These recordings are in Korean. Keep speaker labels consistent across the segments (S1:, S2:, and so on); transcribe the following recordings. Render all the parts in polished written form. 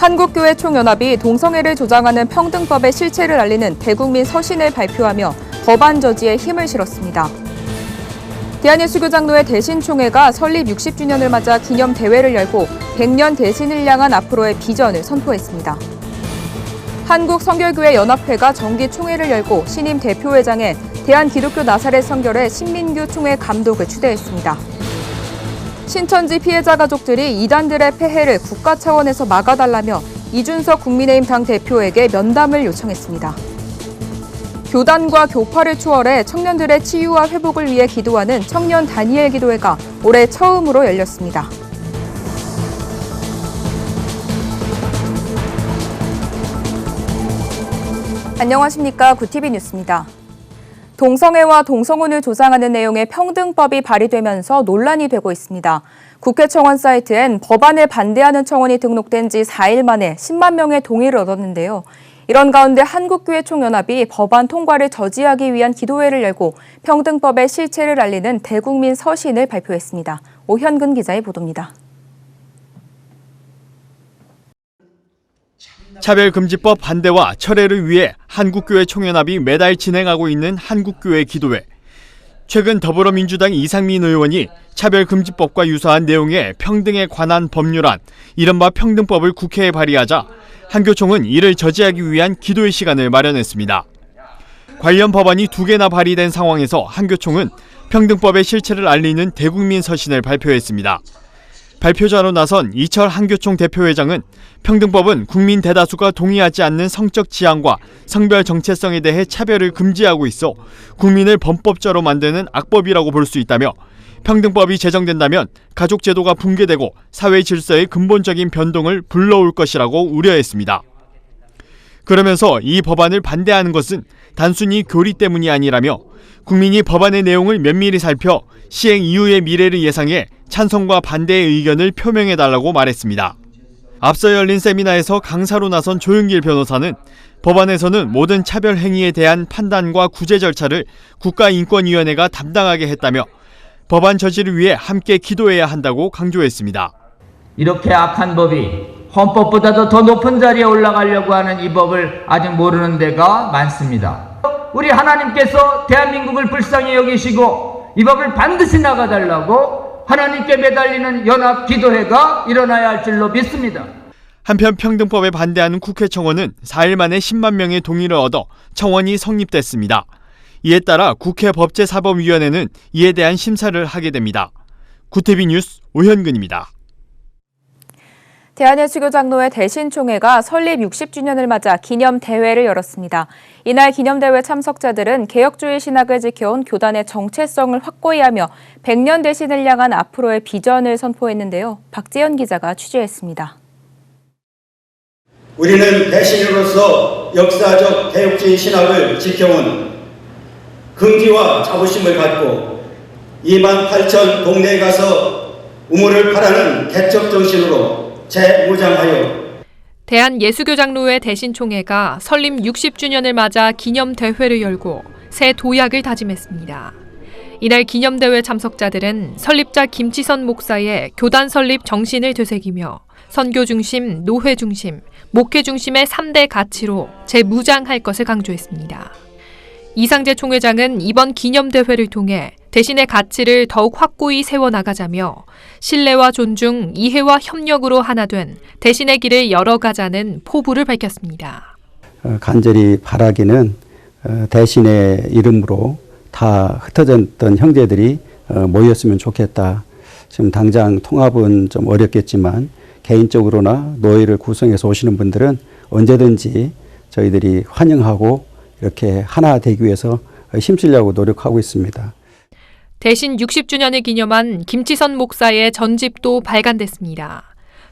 S1: 한국교회총연합이 동성애를 조장하는 평등법의 실체를 알리는 대국민 서신을 발표하며 법안 저지에 힘을 실었습니다. 대한예수교장로회 대신총회가 설립 60주년을 맞아 기념대회를 열고 100년 대신을 향한 앞으로의 비전을 선포했습니다. 한국성결교회연합회가 정기총회를 열고 신임 대표회장에 대한기독교 나사렛 성결회 신민규 총회 감독을 추대했습니다. 신천지 피해자 가족들이 이단들의 폐해를 국가 차원에서 막아달라며 이준석 국민의힘 당대표에게 면담을 요청했습니다. 교단과 교파를 추월해 청년들의 치유와 회복을 위해 기도하는 청년 다니엘 기도회가 올해 처음으로 열렸습니다. 안녕하십니까. 구TV 뉴스입니다. 동성애와 동성혼을 조장하는 내용의 평등법이 발의되면서 논란이 되고 있습니다. 국회 청원 사이트엔 법안을 반대하는 청원이 등록된 지 4일 만에 10만 명의 동의를 얻었는데요. 이런 가운데 한국교회총연합이 법안 통과를 저지하기 위한 기도회를 열고 평등법의 실체를 알리는 대국민 서신을 발표했습니다. 오현근 기자의 보도입니다.
S2: 차별금지법 반대와 철회를 위해 한국교회총연합이 매달 진행하고 있는 한국교회 기도회. 최근 더불어민주당 이상민 의원이 차별금지법과 유사한 내용의 평등에 관한 법률안, 이른바 평등법을 국회에 발의하자 한교총은 이를 저지하기 위한 기도회 시간을 마련했습니다. 관련 법안이 2개나 발의된 상황에서 한교총은 평등법의 실체를 알리는 대국민 서신을 발표했습니다. 발표자로 나선 이철 한교총 대표회장은 평등법은 국민 대다수가 동의하지 않는 성적 지향과 성별 정체성에 대해 차별을 금지하고 있어 국민을 범법자로 만드는 악법이라고 볼 수 있다며 평등법이 제정된다면 가족제도가 붕괴되고 사회 질서의 근본적인 변동을 불러올 것이라고 우려했습니다. 그러면서 이 법안을 반대하는 것은 단순히 교리 때문이 아니라며 국민이 법안의 내용을 면밀히 살펴 시행 이후의 미래를 예상해 찬성과 반대의 의견을 표명해달라고 말했습니다. 앞서 열린 세미나에서 강사로 나선 조윤길 변호사는 법안에서는 모든 차별 행위에 대한 판단과 구제 절차를 국가인권위원회가 담당하게 했다며 법안 저지를 위해 함께 기도해야 한다고 강조했습니다.
S3: 이렇게 악한 법이 헌법보다도 더 높은 자리에 올라가려고 하는 이 법을 아직 모르는 데가 많습니다. 우리 하나님께서 대한민국을 불쌍히 여기시고 이 법을 반드시 나가달라고 하나님께 매달리는 연합 기도회가 일어나야 할 줄로 믿습니다.
S2: 한편 평등법에 반대하는 국회 청원은 4일 만에 10만 명의 동의를 얻어 청원이 성립됐습니다. 이에 따라 국회 법제사법위원회는 이에 대한 심사를 하게 됩니다. 구TV 뉴스 오현근입니다.
S1: 대한예수교장로회 대신총회가 설립 60주년을 맞아 기념대회를 열었습니다. 이날 기념대회 참석자들은 개혁주의 신학을 지켜온 교단의 정체성을 확고히 하며 100년 대신을 향한 앞으로의 비전을 선포했는데요. 박재현 기자가 취재했습니다.
S4: 우리는 대신으로서 역사적 개혁주의 신학을 지켜온 긍지와 자부심을 갖고 28,000 동네에 가서 우물을 파라는 개척 정신으로 재무장하여
S5: 대한예수교장로회 대신총회가 설립 60주년을 맞아 기념대회를 열고 새 도약을 다짐했습니다. 이날 기념대회 참석자들은 설립자 김치선 목사의 교단 설립 정신을 되새기며 선교 중심, 노회 중심, 목회 중심의 3대 가치로 재무장할 것을 강조했습니다. 이상재 총회장은 이번 기념대회를 통해 대신의 가치를 더욱 확고히 세워나가자며 신뢰와 존중, 이해와 협력으로 하나 된 대신의 길을 열어가자는 포부를 밝혔습니다.
S6: 간절히 바라기는 대신의 이름으로 다 흩어졌던 형제들이 모였으면 좋겠다. 지금 당장 통합은 좀 어렵겠지만 개인적으로나 노회를 구성해서 오시는 분들은 언제든지 저희들이 환영하고 이렇게 하나 되기 위해서 힘쓰려고 노력하고 있습니다.
S5: 대신 60주년을 기념한 김치선 목사의 전집도 발간됐습니다.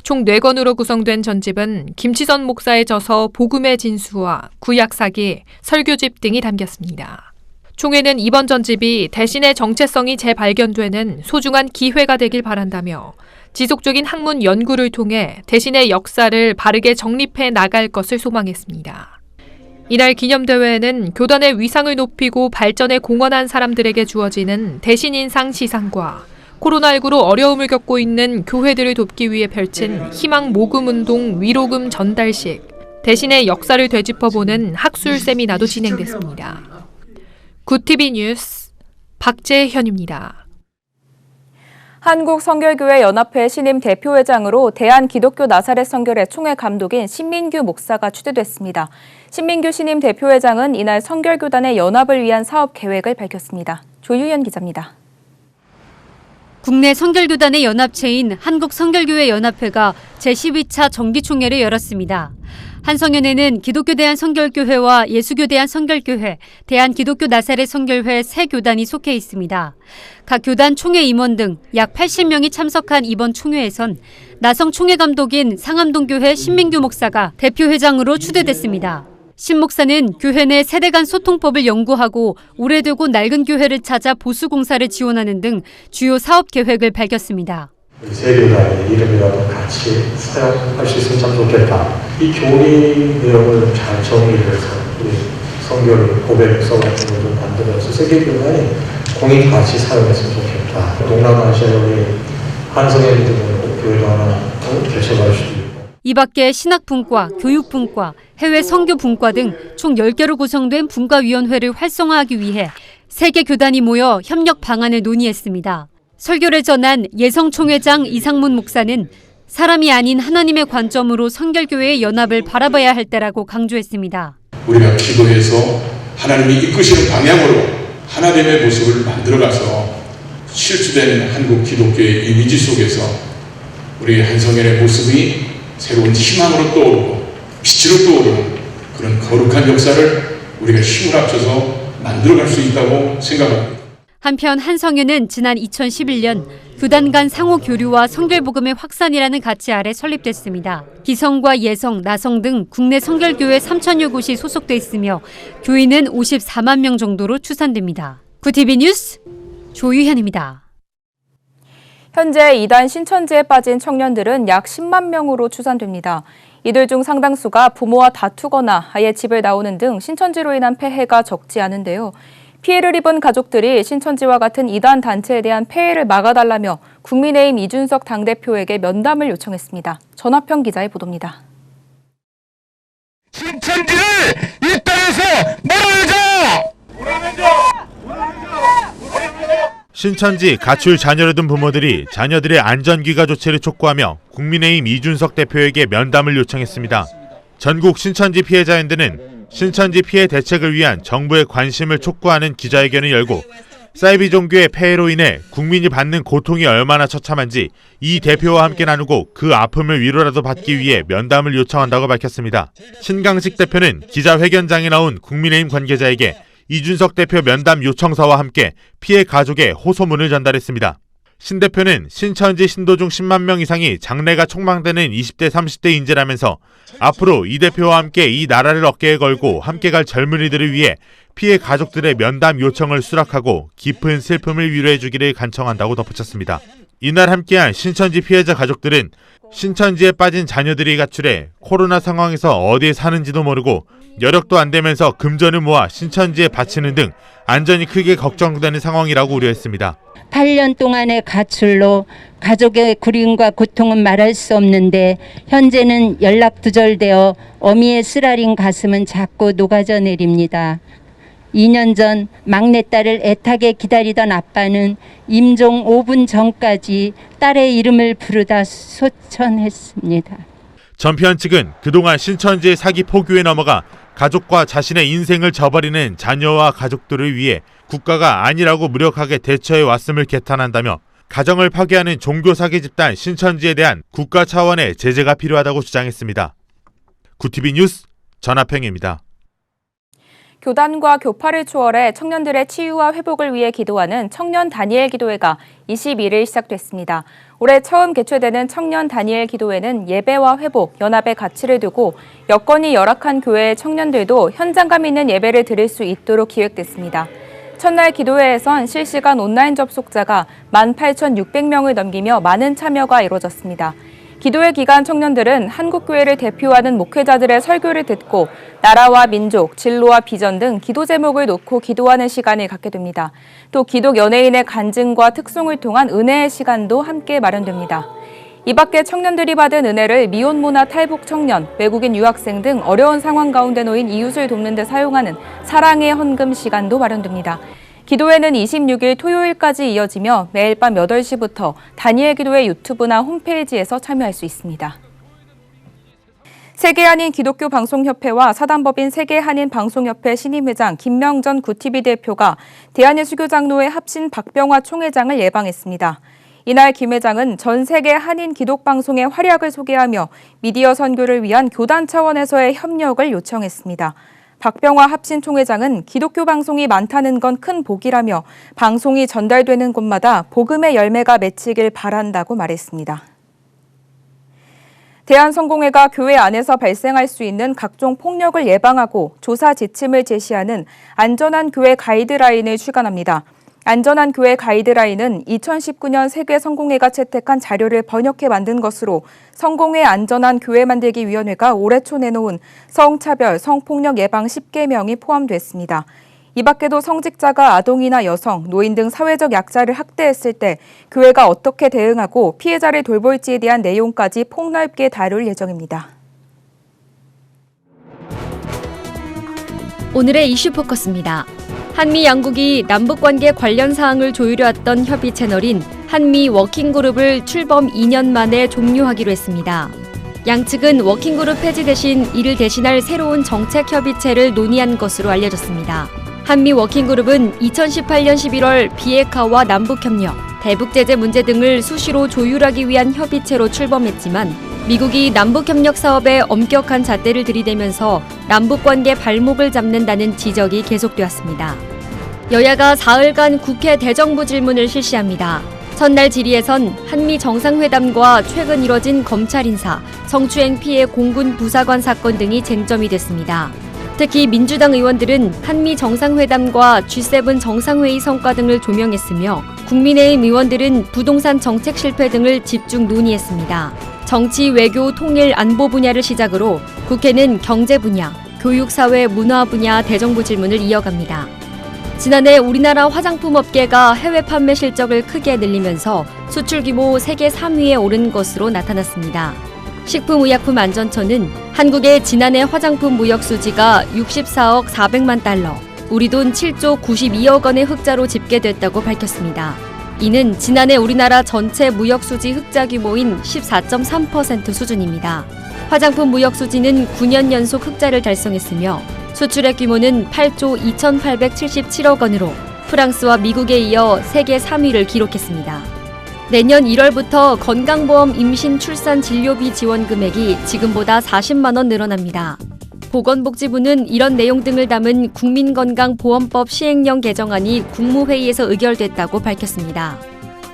S5: 총 4권으로 구성된 전집은 김치선 목사의 저서 복음의 진수와 구약 사기, 설교집 등이 담겼습니다. 총회는 이번 전집이 대신의 정체성이 재발견되는 소중한 기회가 되길 바란다며 지속적인 학문 연구를 통해 대신의 역사를 바르게 정립해 나갈 것을 소망했습니다. 이날 기념대회에는 교단의 위상을 높이고 발전에 공헌한 사람들에게 주어지는 대신인상 시상과 코로나19로 어려움을 겪고 있는 교회들을 돕기 위해 펼친 희망 모금 운동 위로금 전달식. 대신에 역사를 되짚어보는 학술 세미나도 진행됐습니다. 구티비 뉴스 박재현입니다.
S1: 한국성결교회연합회 신임 대표회장으로 대한기독교 나사렛 성결회 총회 감독인 신민규 목사가 추대됐습니다. 신민규 신임 대표회장은 이날 성결교단의 연합을 위한 사업 계획을 밝혔습니다. 조유연 기자입니다.
S7: 국내 성결교단의 연합체인 한국성결교회연합회가 제12차 정기총회를 열었습니다. 한성연회는 기독교 대한성결교회와 예수교 대한성결교회, 대한기독교 나사렛 성결회 세 교단이 속해 있습니다. 각 교단 총회 임원 등 약 80명이 참석한 이번 총회에선 나성 총회 감독인 상암동교회 신민규 목사가 대표회장으로 추대됐습니다. 신 목사는 교회 내 세대 간 소통법을 연구하고 오래되고 낡은 교회를 찾아 보수 공사를 지원하는 등 주요 사업 계획을 밝혔습니다.
S8: 세 교단의 이름이라도 같이 사용할 수 있으면 참 좋겠다. 이 교리 내용을 잘 정리해서 우리 성결 고백서 같은 걸 좀 만들어서 세계 교단이 공익 같이 사용했으면 좋겠다. 동남아시아에 우리 한성의 믿음으로 교회도 하나 개척할 수도 있고.
S7: 이 밖에 신학분과, 교육분과, 해외 선교분과 등 총 10개로 구성된 분과위원회를 활성화하기 위해 3개 교단이 모여 협력 방안을 논의했습니다. 설교를 전한 예성총회장 이상문 목사는 사람이 아닌 하나님의 관점으로 성결교회의 연합을 바라봐야 할 때라고 강조했습니다.
S9: 우리가 기도해서 하나님이 이끄시는 방향으로 하나됨의 모습을 만들어가서 실주된 한국 기독교의 이미지 속에서 우리 한성연의 모습이 새로운 희망으로 떠오르고 빛으로 떠오르는 그런 거룩한 역사를 우리가 힘을 합쳐서 만들어갈 수 있다고 생각합니다.
S7: 한편 한성연은 지난 2011년 교단 간 상호 교류와 성결복음의 확산이라는 가치 아래 설립됐습니다. 기성과 예성, 나성 등 국내 성결교회 3,000여 곳이 소속돼 있으며 교인은 54만 명 정도로 추산됩니다. 구티비 뉴스 조유현입니다.
S1: 현재 이단 신천지에 빠진 청년들은 약 10만 명으로 추산됩니다. 이들 중 상당수가 부모와 다투거나 아예 집을 나오는 등 신천지로 인한 폐해가 적지 않은데요. 피해를 입은 가족들이 신천지와 같은 이단 단체에 대한 폐해를 막아달라며 국민의힘 이준석 당대표에게 면담을 요청했습니다. 전화평 기자의 보도입니다.
S10: 신천지를 이 땅에서 몰아내자!
S11: 신천지 가출 자녀를 둔 부모들이 자녀들의 안전귀가 조치를 촉구하며 국민의힘 이준석 대표에게 면담을 요청했습니다. 전국 신천지 피해자연대는 신천지 피해 대책을 위한 정부의 관심을 촉구하는 기자회견을 열고 사이비 종교의 폐해로 인해 국민이 받는 고통이 얼마나 처참한지 이 대표와 함께 나누고 그 아픔을 위로라도 받기 위해 면담을 요청한다고 밝혔습니다. 신강식 대표는 기자회견장에 나온 국민의힘 관계자에게 이준석 대표 면담 요청서와 함께 피해 가족의 호소문을 전달했습니다. 신 대표는 신천지 신도 중 10만 명 이상이 장래가 촉망되는 20대 30대 인재라면서 앞으로 이 대표와 함께 이 나라를 어깨에 걸고 함께 갈 젊은이들을 위해 피해 가족들의 면담 요청을 수락하고 깊은 슬픔을 위로해 주기를 간청한다고 덧붙였습니다. 이날 함께한 신천지 피해자 가족들은 신천지에 빠진 자녀들이 가출해 코로나 상황에서 어디에 사는지도 모르고 여력도 안 되면서 금전을 모아 신천지에 바치는 등 안전이 크게 걱정되는 상황이라고 우려했습니다.
S12: 8년 동안의 가출로 가족의 그리움과 고통은 말할 수 없는데 현재는 연락 두절되어 어미의 쓰라린 가슴은 자꾸 녹아져 내립니다. 2년 전 막내딸을 애타게 기다리던 아빠는 임종 5분 전까지 딸의 이름을 부르다 소천했습니다.
S11: 전편 측은 그동안 신천지의 사기 포교에 넘어가 가족과 자신의 인생을 저버리는 자녀와 가족들을 위해 국가가 아니라고 무력하게 대처해 왔음을 개탄한다며 가정을 파괴하는 종교 사기 집단 신천지에 대한 국가 차원의 제재가 필요하다고 주장했습니다. 구티비 뉴스 전하평입니다.
S1: 교단과 교파를 초월해 청년들의 치유와 회복을 위해 기도하는 청년 다니엘 기도회가 21일 시작됐습니다. 올해 처음 개최되는 청년 다니엘 기도회는 예배와 회복, 연합의 가치를 두고 여건이 열악한 교회의 청년들도 현장감 있는 예배를 드릴 수 있도록 기획됐습니다. 첫날 기도회에선 실시간 온라인 접속자가 18,600명을 넘기며 많은 참여가 이루어졌습니다. 기도회 기간 청년들은 한국교회를 대표하는 목회자들의 설교를 듣고 나라와 민족, 진로와 비전 등 기도 제목을 놓고 기도하는 시간을 갖게 됩니다. 또 기독 연예인의 간증과 특송을 통한 은혜의 시간도 함께 마련됩니다. 이 밖에 청년들이 받은 은혜를 미혼모나 탈북 청년, 외국인 유학생 등 어려운 상황 가운데 놓인 이웃을 돕는 데 사용하는 사랑의 헌금 시간도 마련됩니다. 기도회는 26일 토요일까지 이어지며 매일 밤 8시부터 다니엘 기도회 유튜브나 홈페이지에서 참여할 수 있습니다. 세계한인 기독교 방송협회와 사단법인 세계한인 방송협회 신임회장 김명전 구티비 대표가 대한예수교장로회 합신 박병화 총회장을 예방했습니다. 이날 김 회장은 전 세계 한인 기독방송의 활약을 소개하며 미디어 선교를 위한 교단 차원에서의 협력을 요청했습니다. 박병화 합신 총회장은 기독교 방송이 많다는 건 큰 복이라며 방송이 전달되는 곳마다 복음의 열매가 맺히길 바란다고 말했습니다. 대한성공회가 교회 안에서 발생할 수 있는 각종 폭력을 예방하고 조사 지침을 제시하는 안전한 교회 가이드라인을 출간합니다. 안전한 교회 가이드라인은 2019년 세계성공회가 채택한 자료를 번역해 만든 것으로 성공회 안전한 교회 만들기 위원회가 올해 초 내놓은 성차별, 성폭력 예방 10개명이 포함됐습니다. 이 밖에도 성직자가 아동이나 여성, 노인 등 사회적 약자를 학대했을 때 교회가 어떻게 대응하고 피해자를 돌볼지에 대한 내용까지 폭넓게 다룰 예정입니다.
S13: 오늘의 이슈 포커스입니다. 한미 양국이 남북관계 관련 사항을 조율해왔던 협의 채널인 한미 워킹그룹을 출범 2년 만에 종료하기로 했습니다. 양측은 워킹그룹 폐지 대신 이를 대신할 새로운 정책 협의체를 논의한 것으로 알려졌습니다. 한미 워킹그룹은 2018년 11월 비핵화와 남북협력, 대북제재 문제 등을 수시로 조율하기 위한 협의체로 출범했지만 미국이 남북협력 사업에 엄격한 잣대를 들이대면서 남북관계 발목을 잡는다는 지적이 계속되었습니다. 여야가 사흘간 국회 대정부 질문을 실시합니다. 첫날 질의에선 한미 정상회담과 최근 이뤄진 검찰 인사, 성추행 피해 공군 부사관 사건 등이 쟁점이 됐습니다. 특히 민주당 의원들은 한미 정상회담과 G7 정상회의 성과 등을 조명했으며 국민의힘 의원들은 부동산 정책 실패 등을 집중 논의했습니다. 정치, 외교, 통일, 안보 분야를 시작으로 국회는 경제 분야, 교육, 사회, 문화 분야 대정부 질문을 이어갑니다. 지난해 우리나라 화장품 업계가 해외 판매 실적을 크게 늘리면서 수출 규모 세계 3위에 오른 것으로 나타났습니다. 식품의약품안전처는 한국의 지난해 화장품 무역 수지가 64억 400만 달러, 우리 돈 7조 92억 원의 흑자로 집계됐다고 밝혔습니다. 이는 지난해 우리나라 전체 무역 수지 흑자 규모인 14.3% 수준입니다. 화장품 무역 수지는 9년 연속 흑자를 달성했으며 수출액 규모는 8조 2,877억 원으로 프랑스와 미국에 이어 세계 3위를 기록했습니다. 내년 1월부터 건강보험 임신 출산 진료비 지원 금액이 지금보다 40만 원 늘어납니다. 보건복지부는 이런 내용 등을 담은 국민건강보험법 시행령 개정안이 국무회의에서 의결됐다고 밝혔습니다.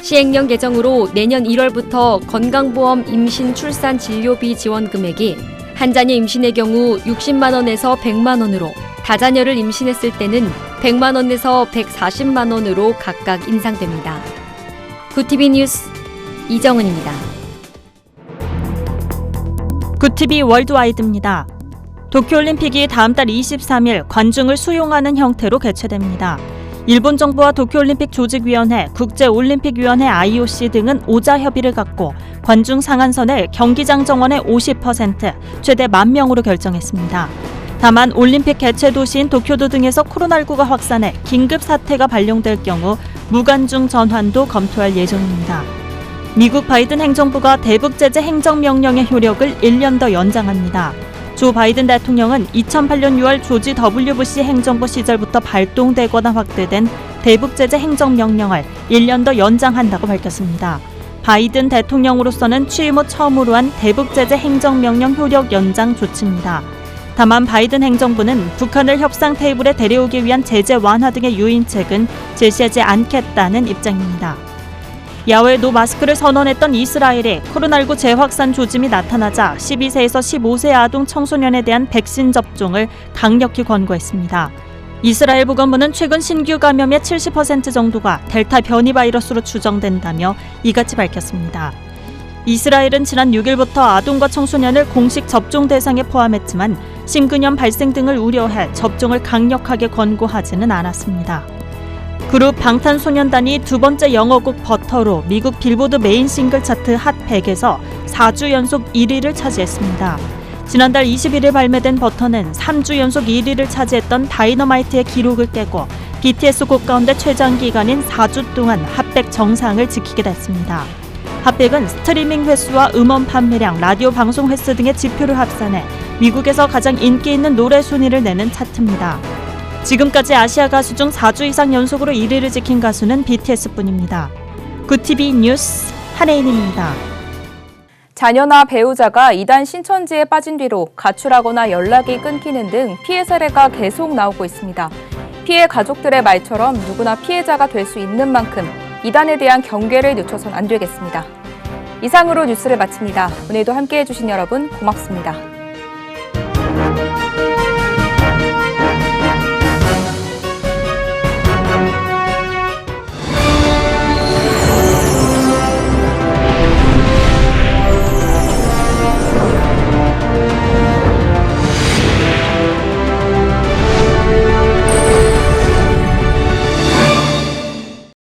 S13: 시행령 개정으로 내년 1월부터 건강보험 임신 출산 진료비 지원 금액이 한 자녀 임신의 경우 60만 원에서 100만 원으로, 다자녀를 임신했을 때는 100만 원에서 140만 원으로 각각 인상됩니다. 구티비 뉴스 이정은입니다.
S14: 구티비 월드와이드입니다. 도쿄올림픽이 다음 달 23일 관중을 수용하는 형태로 개최됩니다. 일본 정부와 도쿄올림픽 조직위원회, 국제올림픽위원회 IOC 등은 오자 협의를 갖고 관중 상한선을 경기장 정원의 50%, 최대 10,000명으로 결정했습니다. 다만 올림픽 개최 도시인 도쿄도 등에서 코로나19가 확산해 긴급 사태가 발령될 경우 무관중 전환도 검토할 예정입니다. 미국 바이든 행정부가 대북제재 행정명령의 효력을 1년 더 연장합니다. 조 바이든 대통령은 2008년 6월 조지 W. 부시 행정부 시절부터 발동되거나 확대된 대북제재 행정명령을 1년 더 연장한다고 밝혔습니다. 바이든 대통령으로서는 취임 후 처음으로 한 대북제재 행정명령 효력 연장 조치입니다. 다만 바이든 행정부는 북한을 협상 테이블에 데려오기 위한 제재 완화 등의 유인책은 제시하지 않겠다는 입장입니다. 야외 노 마스크를 선언했던 이스라엘에 코로나19 재확산 조짐이 나타나자 12세에서 15세 아동 청소년에 대한 백신 접종을 강력히 권고했습니다. 이스라엘 보건부는 최근 신규 감염의 70% 정도가 델타 변이 바이러스로 추정된다며 이같이 밝혔습니다. 이스라엘은 지난 6일부터 아동과 청소년을 공식 접종 대상에 포함했지만 심근염 발생 등을 우려해 접종을 강력하게 권고하지는 않았습니다. 그룹 방탄소년단이 두 번째 영어곡 버터로 미국 빌보드 메인 싱글 차트 핫 100에서 4주 연속 1위를 차지했습니다. 지난달 21일 발매된 버터는 3주 연속 1위를 차지했던 다이너마이트의 기록을 깨고 BTS 곡 가운데 최장 기간인 4주 동안 핫100 정상을 지키게 됐습니다. 핫100은 스트리밍 횟수와 음원 판매량, 라디오 방송 횟수 등의 지표를 합산해 미국에서 가장 인기 있는 노래 순위를 내는 차트입니다. 지금까지 아시아 가수 중 4주 이상 연속으로 1위를 지킨 가수는 BTS뿐입니다. 굿TV 뉴스 한혜인입니다.
S1: 자녀나 배우자가 이단 신천지에 빠진 뒤로 가출하거나 연락이 끊기는 등 피해 사례가 계속 나오고 있습니다. 피해 가족들의 말처럼 누구나 피해자가 될 수 있는 만큼 이단에 대한 경계를 늦춰선 안 되겠습니다. 이상으로 뉴스를 마칩니다. 오늘도 함께해 주신 여러분 고맙습니다.